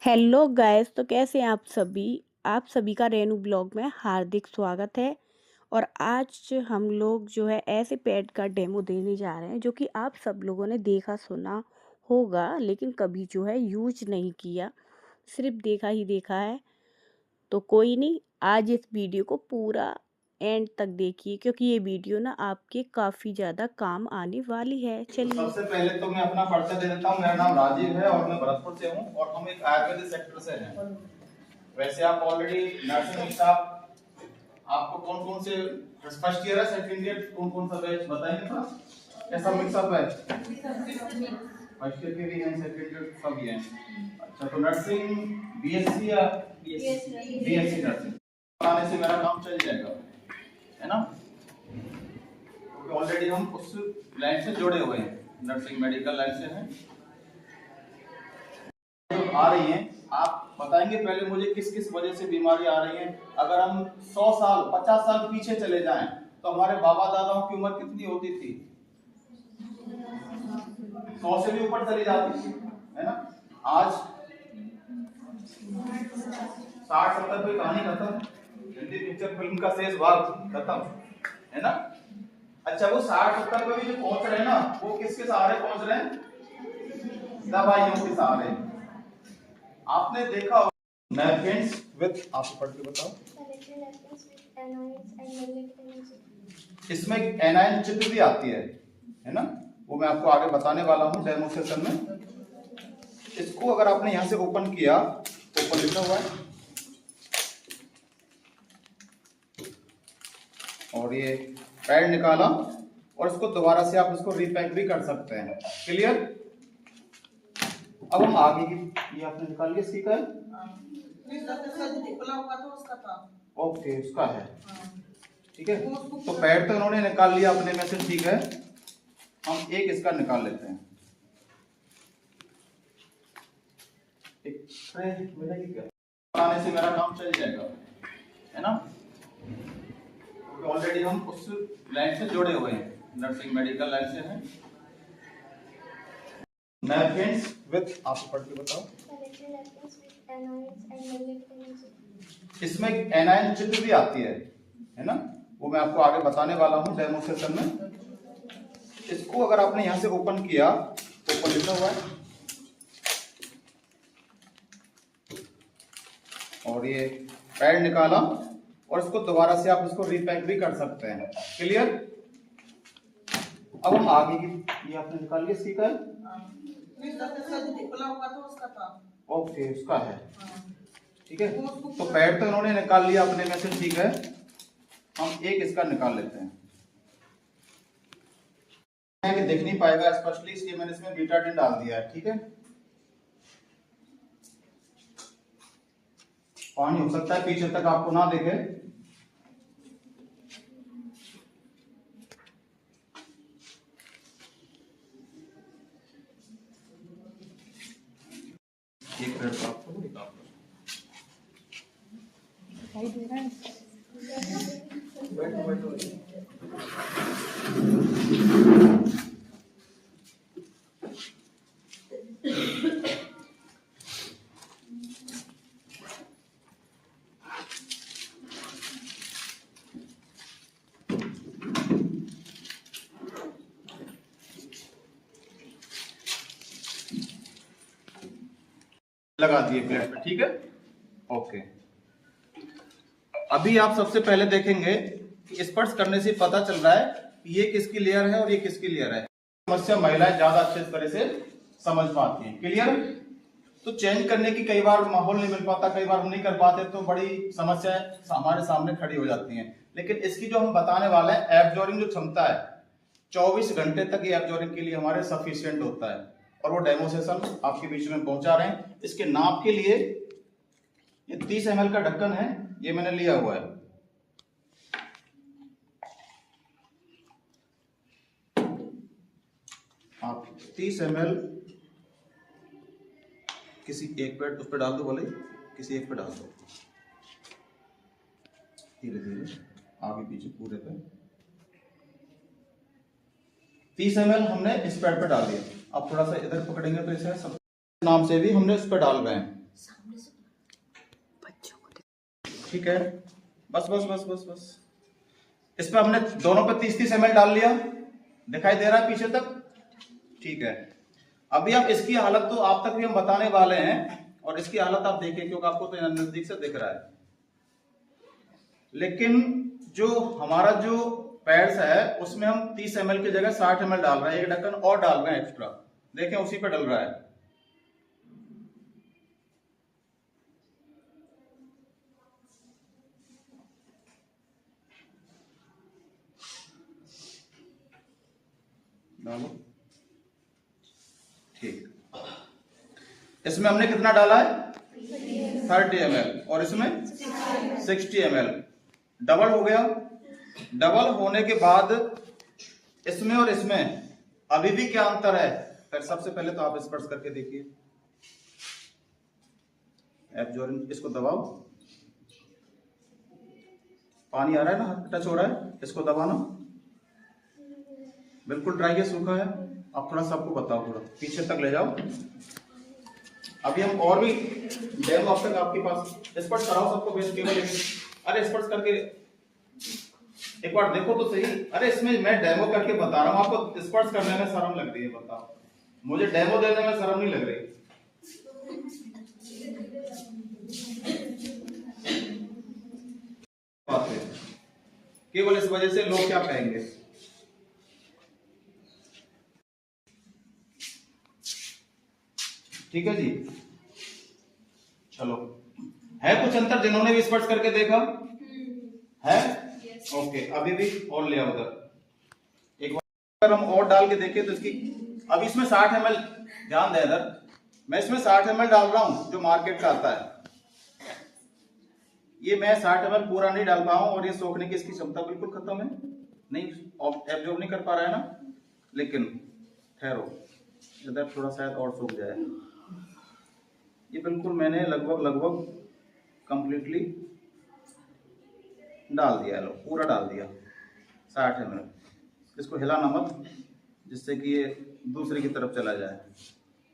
Hello guys, तो कैसे हैं आप सभी का रेनू ब्लॉग में हार्दिक स्वागत है। और आज हम लोग जो है ऐसे पेट का डेमो देने जा रहे हैं जो कि आप सब लोगों ने देखा सुना होगा, लेकिन कभी जो है यूज नहीं किया, सिर्फ देखा ही देखा है। तो कोई नहीं, आज इस वीडियो को पूरा एंड तक देखिए क्योंकि ये वीडियो ना आपके काफ़ी ज़्यादा काम आने वाली है। चलिए, सबसे पहले तो मैं अपना परिचय दे देता हूँ। मेरा नाम राजीव है और मैं भरतपुर से हूँ और हम एक आयुर्वेदिक सेक्टर से हैं। वैसे आप ऑलरेडी नर्सिंग स्टाफ, आपको कौन कौन से फर्स्ट ईयर है, सेकंड ईयर, कौन कौन सा बैच बताएंगे थोड़ा? कैसा मिक्सअप है? फर्स्ट ईयर के भी हैं, सेकंड ईयर सब भी हैं। अच्छा, तो नर्सिंग बीएससी या बीएससी नर्सिंग आने से मेरा काम चल जाएगा, है ना? ऑलरेडी हम उस लाइन से जुड़े हुए हैं, नर्सिंग मेडिकल लाइन से हैं। जो आ रही हैं, आप बताएंगे पहले मुझे किस किस वजह से बीमारी आ रही है। अगर हम 100 साल 50 साल पीछे चले जाएं तो हमारे बाबा दादाओं की उम्र कितनी होती थी? 100 से भी ऊपर चली जाती थी, है ना? आज 60-70 पे कहानी खत्म, हिंदी पिक्चर फिल्म का शेष भाग खत्म, है ना? अच्छा, वो 60-70 पे भी जो पहुंच रहे हैं ना, वो किसके सहारे पहुंच रहे हैं? दवाइयों के सहारे। आपने देखा नैपकिन्स विद, आप पढ़ के बताओ। इसमें एनाइन चिप भी आती है ना? वो मैं आपको आगे बताने वाला हूँ डेमो सेशन में। इसको अगर आपने यहाँ से ओपन किया, ओपन लिखा हुआ है, और ये पैड निकाला और इसको दोबारा से आप इसको रीपैक भी कर सकते हैं। क्लियर? अब हम आगे की, ये आपने निकाल लिया स्टिकर? ओके, उसका है, ठीक है। तो पैड तो इन्होंने निकाल लिया अपने में से, ठीक है। हम एक इसका निकाल लेते हैं। एक ट्रे मिलेगी क्या? बनाने से मेरा काम चल जाएगा, है ना? ऑलरेडी हम उस लाइन से जुड़े हुए हैं, नर्सिंग मेडिकल लाइन से हैं। नैपकिन्स विद, आप पढ़ के बताओ। इसमें एनाइन चिप भी आती है ना? वो मैं आपको आगे बताने वाला हूँ डेमो सेशन में। इसको अगर आपने यहाँ से ओपन किया, ओपन लिखा हुआ है, और ये पैड निकाला और इसको दोबारा से आप इसको रीपैक भी कर सकते हैं। क्लियर? अब हम आगे की, ये आपने निकाल लिया स्टिकर? ओके, उसका है, ठीक है। तो पैड तो इन्होंने निकाल लिया अपने में से, ठीक है। हम एक इसका निकाल लेते हैं। कि देख नहीं पाएगा स्पष्टली, इसलिए मैंने इसमें बीटाडिन डाल दिया है, ठीक है। पानी हो सकता है पीछे तक आपको ना दिखे। एक मिनट आपको दिखाई दे रहा है। बैठो बैठो। लगा दिए प्लेट पे, ठीक है, ओके। अभी आप सबसे पहले देखेंगे कि स्पर्श करने से पता चल रहा है कि ये किसकी लेयर है और ये किसकी लेयर है। समस्या महिलाएं ज्यादा अच्छे तरह से समझ पाती हैं। क्लियर? तो चेंज करने की कई बार माहौल नहीं मिल पाता, कई बार हम नहीं कर पाते, तो बड़ी समस्याएं हमारे सामने खड़ी हो जाती हैं। लेकिन इसकी जो हम बताने वाले हैं, एब्जॉर्बिंग जो क्षमता है 24 घंटे तक ये एब्जॉर्बिंग के लिए हमारे सफिशिएंट होता है। और वो डेमो सेशन आपके बीच में पहुंचा रहे हैं। इसके नाप के लिए ये 30 ml का ढक्कन है, ये मैंने लिया हुआ है। आप 30 ml किसी एक पे उस पर डाल दो, बोले किसी एक पे डाल दो, धीरे धीरे आगे पीछे पूरे पे। 30 ml हमने इस पैड पे डाल दिया। अब थोड़ा सा इधर पकड़ेंगे तो इसे सब नाम से भी हमने उस पर डाल रहे हैं। ठीक है, बस बस बस बस बस। इसमें हमने दोनों पे 30-30 ml डाल लिया, दिखाई दे रहा है पीछे तक, ठीक है। अभी आप इसकी हालत तो आप तक भी हम बताने वाले हैं, और इसकी हालत आप देखिए क्योंकि आपको तो नजदीक से दिख रहा है। लेकिन जो हमारा जो पैड्स है उसमें हम 30 ml की जगह 60 ml डाल रहे हैं, एक ढक्कन और डाल रहे हैं एक्स्ट्रा, देखें उसी पे डल रहा है। डालो, ठीक। इसमें हमने कितना डाला है? 30 ml, और इसमें 60 ml। डबल हो गया। डबल होने के बाद इसमें और इसमें अभी भी क्या अंतर है? फिर सबसे पहले तो आप स्पर्श करके देखिए। एब्जॉर्बिंग, इसको दबाओ, पानी आ रहा है ना, हाथ टच हो रहा है, इसको दबाना, बिल्कुल ड्राई है, सूखा है। आप थोड़ा सबको बताओ, थोड़ा पीछे तक ले जाओ। अभी हम और भी डेमो अब तक आपके पास स्पर्श कराओ सबको बेस केवल। अरे स्पर्श करके एक बार देखो तो सही। अरे इसमें मैं डेमो करके बता रहा हूँ आपको, स्पर्श करने में शर्म लग रही है, बताओ। मुझे डेमो देने में शर्म नहीं लग रही। बात है केवल इस वजह से लोग क्या कहेंगे। ठीक है जी, चलो। है कुछ अंतर जिन्होंने भी स्पर्श करके देखा है? ओके, अभी भी और ले आओ उधर। एक बार हम और डाल के देखें तो इसकी, अब इसमें 60 ml, ध्यान दे इधर, मैं इसमें 60 ml डाल रहा हूं जो मार्केट का आता है। ये मैं 60 ml पूरा नहीं डाल पाऊं, और ये सोखने की इसकी क्षमता बिल्कुल खत्म है, नहीं एब्जॉर्ब नहीं कर पा रहा है ना। लेकिन ठहरो, इधर थोड़ा शायद और सूख जाए। ये बिल्कुल मैंने लगभग कंप्लीटली डाल दिया है, लो पूरा डाल दिया 60 ml। इसको हिलाना मत, जिससे कि ये दूसरे की तरफ चला जाए,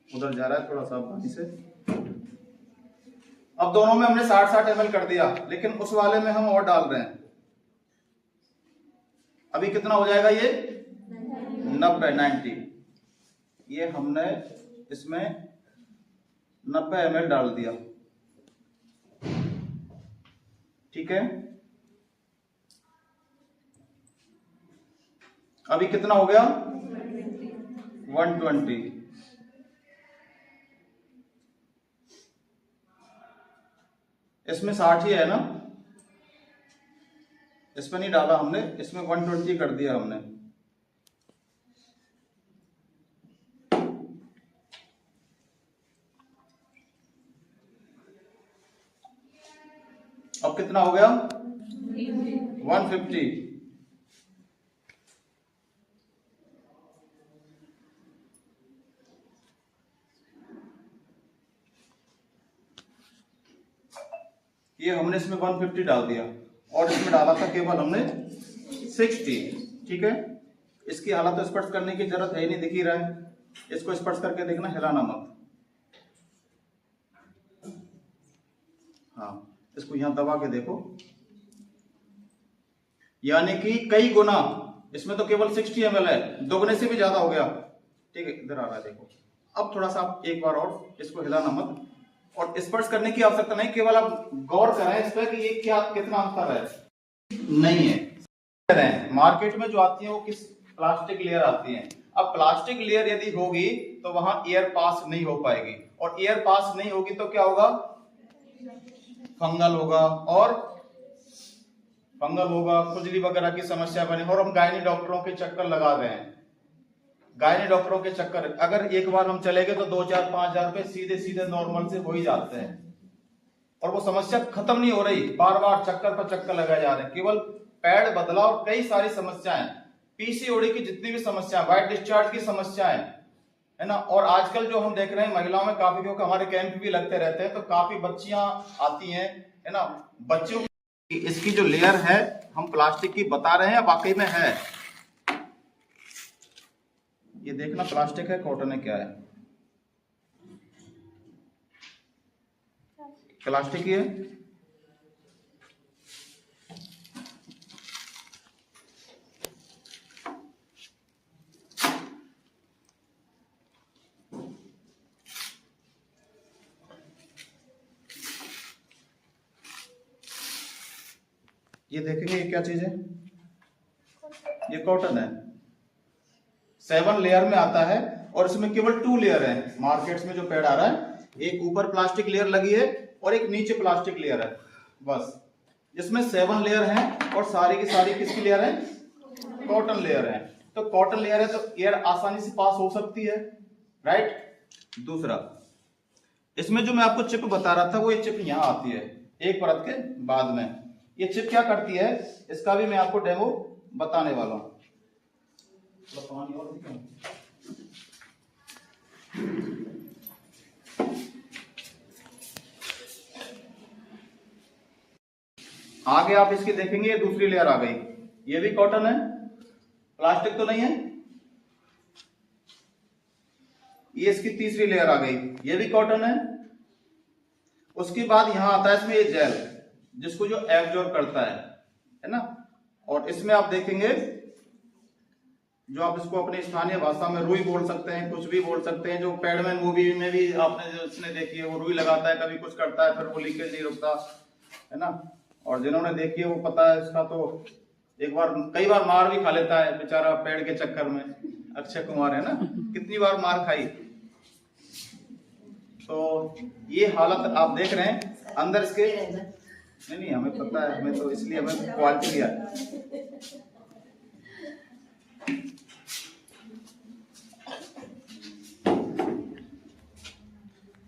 उधर जा रहा है, थोड़ा सावधानी से। अब दोनों में हमने 60-60 ml कर दिया, लेकिन उस वाले में हम और डाल रहे हैं। अभी कितना हो जाएगा ये? 90। ये हमने इसमें 90 ml डाल दिया, ठीक है। अभी कितना हो गया? 120। इसमें 60 ही है ना, इसमें नहीं डाला हमने, इसमें 120 कर दिया हमने। अब कितना हो गया? 150। ये हमने इसमें 150 डाल दिया, और इसमें डाला था केवल हमने 60, ठीक है। इसकी हालत स्पर्श करने की जरूरत है ही नहीं, दिख ही रहा है। इसको स्पर्श करके देखना, हिलाना मत। हाँ, इसको यहां दबा के देखो, यानी कि कई गुना। इसमें तो केवल 60 ml है, दोगुने से भी ज्यादा हो गया, ठीक है। इधर आ रहा है, देखो। अब थोड़ा सा आप एक बार और इसको हिलाना मत, और स्पर्श करने की आवश्यकता नहीं, केवल आप गौर करें इस पर कि ये क्या, कितना अंतर है। नहीं है, मार्केट में जो आती है वो किस प्लास्टिक लेयर आती है। अब प्लास्टिक लेयर यदि होगी तो वहां एयर पास नहीं हो पाएगी, और एयर पास नहीं होगी तो क्या होगा? फंगल होगा, और फंगल होगा, खुजली वगैरह की समस्या बने। और हम गायनी डॉक्टरों के चक्कर लगा रहे हैं, गायनी डॉक्टरों के चक्कर। अगर एक बार हम चले गए तो 2-4-5 हजार रुपए सीधे सीधे नॉर्मल से हो ही जाते हैं, और वो समस्या खत्म नहीं हो रही, बार बार चक्कर पर चक्कर लगाए जा रहे हैं। केवल पैड बदला और कई सारी समस्याएं, पीसीओडी की जितनी भी समस्या, वाइट डिस्चार्ज की समस्याएं है ना। और आजकल जो हम देख रहे हैं महिलाओं में काफी, क्योंकि हमारे कैंप भी लगते रहते हैं, तो काफी बच्चियां आती हैं, है ना। बच्चों की इसकी जो लेयर है हम प्लास्टिक की बता रहे हैं, वाकई में है। ये देखना प्लास्टिक है कॉटन है क्या है? प्लास्टिक ही है। ये देखेंगे ये क्या चीज है, ये कॉटन है, 7 लेयर में आता है और इसमें केवल 2 लेयर है। मार्केट्स में जो पैड आ रहा है, एक ऊपर प्लास्टिक लेयर लगी है और एक नीचे प्लास्टिक लेयर है, बस। इसमें 7 लेयर हैं और सारी की सारी किसकी लेयर है, कॉटन लेयर है। तो कॉटन लेयर है तो एयर आसानी से पास हो सकती है, राइट। दूसरा, इसमें जो मैं आपको चिप बता रहा था, वो ये चिप यहां आती है एक परत के बाद में। ये चिप क्या करती है, इसका भी मैं आपको डेमो बताने वाला हूं। आगे आप इसकी देखेंगे, ये दूसरी लेयर आ गई, ये भी कॉटन है, प्लास्टिक तो नहीं है। ये इसकी तीसरी लेयर आ गई, ये भी कॉटन है। उसके बाद यहां आता है इसमें ये जेल, जिसको जो एब्जॉर्ब करता है ना। और इसमें आप देखेंगे, जो आप इसको अपनी स्थानीय भाषा में रुई बोल सकते हैं, कुछ भी बोल सकते हैं। जो पैडमैन मूवी में भी आपने जो उसने देखी है, वो रुई लगाता है, कभी कुछ करता है, फिर वो लीकेज नहीं रुकता है ना। और जिन्होंने देखी है वो पता है इसका, तो एक बार कई बार मार भी खा लेता है बेचारा पेड़ के चक्कर में। अक्षय कुमार है ना, कितनी बार मार खाई। तो ये हालत आप देख रहे हैं अंदर इसके। नहीं हमें पता है, हमें तो इसलिए हमें क्वालिटी लिया।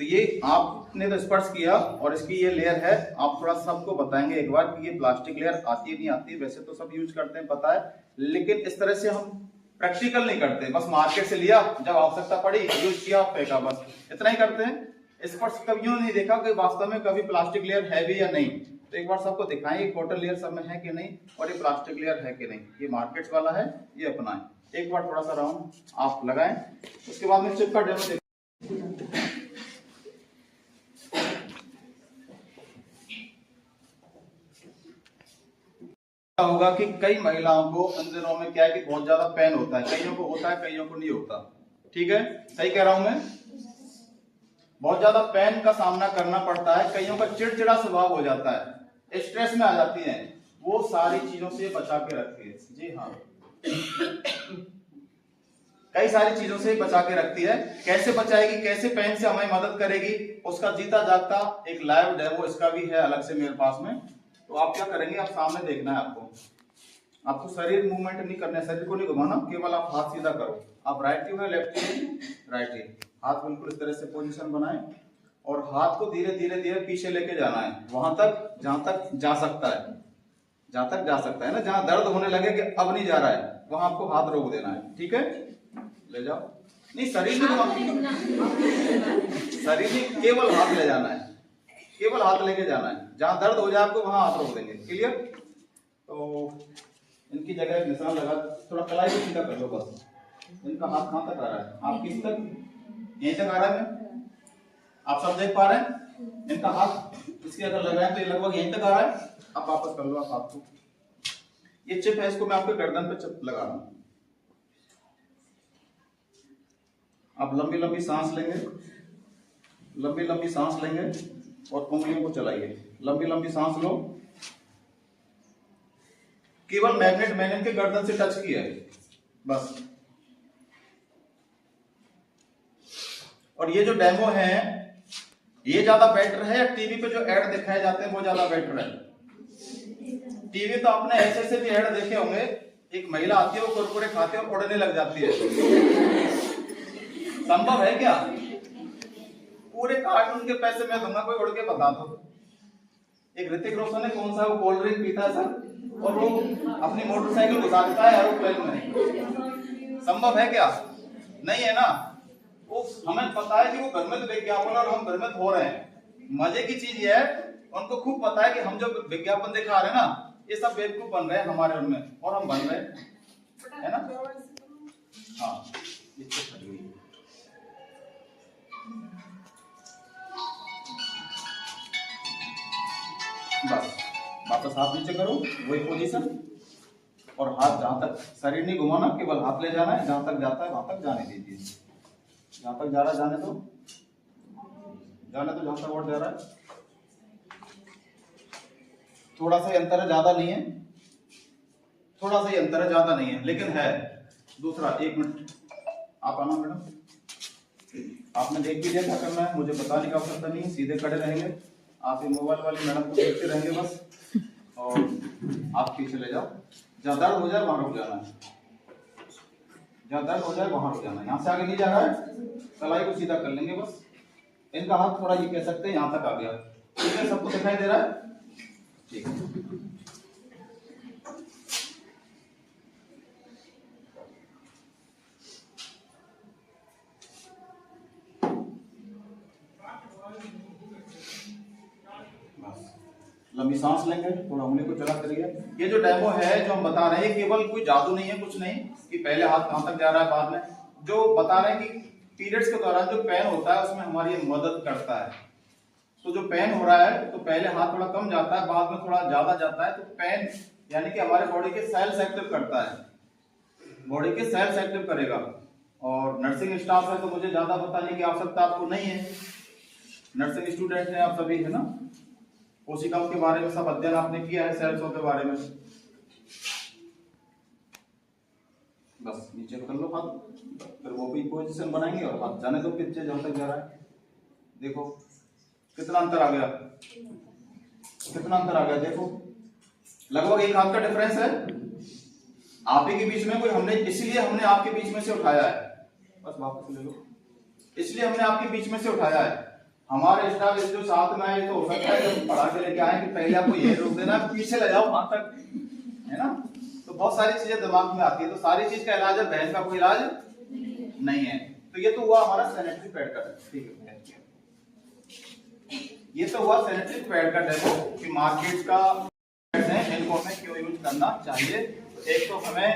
तो ये आपने तो स्पर्श किया और इसकी ये लेयर है। आप थोड़ा सबको बताएंगे एक बार कि ये प्लास्टिक लेयर आती है नहीं आती। वैसे तो सब यूज करते हैं पता है, लेकिन इस तरह से हम प्रैक्टिकल नहीं करते। बस मार्केट से लिया, जब आवश्यकता पड़ी यूज किया, फेंका, बस इतना ही करते हैं। स्पर्श कभी नहीं देखा कि वास्तव में कभी प्लास्टिक लेयर है भी या नहीं। तो एक बार सबको दिखाएं कॉटन लेयर सब में है कि नहीं और ये प्लास्टिक लेयर है कि नहीं। ये मार्केट वाला है, ये अपना है। एक बार थोड़ा सा राउंड आप लगाएं, उसके बाद में चिप का डेमो होगा कि कई महिलाओं को इन दिनों में क्या है कि बहुत ज्यादा पेन होता है। कईयों को होता है, कईयों को नहीं होता। ठीक है, सही कह रहा हूं मैं। बहुत ज्यादा पेन का सामना करना पड़ता है, कईयों का चिड़चिड़ा स्वभाव हो जाता है, स्ट्रेस में आ जाती हैं। वो सारी चीजों से बचा के रखती है। जी हाँ, कई सारी चीजों से बचा के रखती है। कैसे बचाएगी, कैसे पेन से हमें मदद करेगी, उसका जीता जागता एक लाइव डेमो इसका भी है अलग से मेरे पास में। तो आप क्या करेंगे, आप सामने देखना है आपको शरीर मूवमेंट नहीं करना है, शरीर को नहीं घुमाना, केवल आप हाथ सीधा करो। आप राइटी हो या लेफ्टी हो, राइटी। हाथ बिल्कुल इस तरह से पोजीशन बनाएं और हाथ को धीरे धीरे धीरे पीछे लेके जाना है, वहां तक जहां तक जा सकता है, जहां तक जा सकता है ना। जहां दर्द होने लगे कि अब नहीं जा रहा है, वहां आपको हाथ रोक देना है। ठीक है, ले जाओ। नहीं, शरीर नहीं, शरीर नहीं, केवल हाथ ले जाना है, केवल हाथ लेके जाना है। जहां दर्द हो जाए आपको वहां हाथ रोक देंगे। क्लियर। तो इनकी जगह निशान लगा, थोड़ा कलाई को सीधा कर लो बस। इनका हाथ कहां तक आ रहा है, आप किस तक, यहीं तक आ रहा है। आप सब देख पा रहे हैं, इनका हाथ इसके अगर लगाए तो ये लगभग यहीं तक आ रहा है। आप वापस कर लो आप हाथ को। ये चिप है, इसको मैं आपके गर्दन पे चिप लगा रहा हूं। आप लंबी लंबी सांस लेंगे, लंबी लंबी सांस लेंगे और उंगलियों को चलाइए। लंबी लंबी सांस लो। केवल मैग्नेट मैंने इनके गर्दन से टच किया है बस। और ये जो डेमो है ये ज्यादा बेटर है या टीवी पे जो ऐड दिखाए जाते हैं वो ज्यादा बेटर है? टीवी तो आपने ऐसे भी ऐड देखे होंगे, एक महिला आती है, वो कुरकुरे खाते और उड़ने लग जाती है। संभव है क्या? पूरे कार्टून के पैसे मैं दूंगा, कोई उड़ के बता दो। एक ऋतिक रोशन है, कौन सा वो कोल्ड ड्रिंक पीता है सर, और वो अपनी मोटरसाइकिल घुसा देता है एरोप्लेन में। संभव है क्या? नहीं है ना। वो हमें पता है कि वो भ्रमित विज्ञापन और हम भ्रमित हो रहे हैं। मजे की चीज ये है, उनको खूब पता है कि हम जो विज्ञापन दिखा रहे हैं ना, ये सब बेवकूफ बन रहे हैं हमारे उनमें, और हम बन रहे हैं, है ना। हाँ, बस वापस हाथ नीचे करो, वही पोजीशन। और हाथ जहां तक, शरीर नहीं घुमाना, केवल हाथ ले जाना है, जहां तक जाता है वहां तक जाने दीजिए। जहां तक जा रहा है जाने दो, जाने दो, जहां तक और जा रहा है। थोड़ा सा अंतर है, ज्यादा नहीं है, थोड़ा सा ही अंतर है, ज्यादा नहीं है, लेकिन है। दूसरा, एक मिनट आप आना मैडम, आपने देख भी दिया क्या करना है, मुझे बताने की आवश्यकता नहीं है, सीधे खड़े रहेंगे आप, ये मोबाइल वाली मैडम को देखते रहेंगे बस, और आप पीछे ले जाओ, जहाँ दर्द हो जाए वहां रुक जाना है, जहाँ दर्द हो जाए वहां रुक जाना है, यहाँ से आगे नहीं जा रहा है, कलाई को सीधा कर लेंगे बस, इनका हाथ थोड़ा ये कह सकते हैं यहाँ तक आ गया, ठीक है, सबको दिखाई दे रहा है, ठीक है। लंबी सांस लेंगे, थोड़ा उंगली को चला करिए। ये जो डेमो है जो हम बता रहे हैं, केवल कोई जादू नहीं है, कुछ नहीं कि पहले हाथ कहां तक जा रहा है बाद में, जो बता रहे हैं कि पीरियड्स के दौरान जो पेन होता है उसमें हमारी मदद करता है। तो जो पेन हो रहा है तो पहले हाथ थोड़ा कम जाता है, बाद में थोड़ा ज्यादा जाता है, तो पेन यानी कि हमारे बॉडी के सेल्स एक्टिव करता है, बॉडी के सेल्स एक्टिव करेगा। और नर्सिंग स्टाफ है तो मुझे ज्यादा बताने की आवश्यकता आपको नहीं है, नर्सिंग स्टूडेंट है आप सभी, है ना, कोशिकाओं के बारे में सब अध्ययन आपने किया है, सेल्सों के बारे में। बस नीचे कर लो हाथ, फिर वो भी पोजीशन बनाएंगे और हाथ जाने दो पीछे जहां तक जा रहा है। देखो कितना अंतर आ गया, कितना अंतर आ गया, देखो लगभग एक हाथ का डिफरेंस है आप ही के बीच में, कोई हमने इसलिए हमने आपके बीच में से उठाया है, बस वापस ले लो, इसलिए हमने आपके बीच में से उठाया है। हमारे स्टाफ जो साथ में आए तो हो सकता है जब पढ़ा के लेके आए कि पहले आपको ये रोक देना, पीछे ले जाओ वहां तक, है ना, तो बहुत सारी चीजें दिमाग में आती है, तो सारी चीज का इलाज है, बहन का कोई इलाज नहीं है। तो ये तो हुआ हमारा सैनिटरी पैड का, ठीक है, ये तो हुआ सैनिटरी पैड का डेमो कि मार्केट का है, इनको हमें क्यों यूज करना चाहिए। एक तो हमें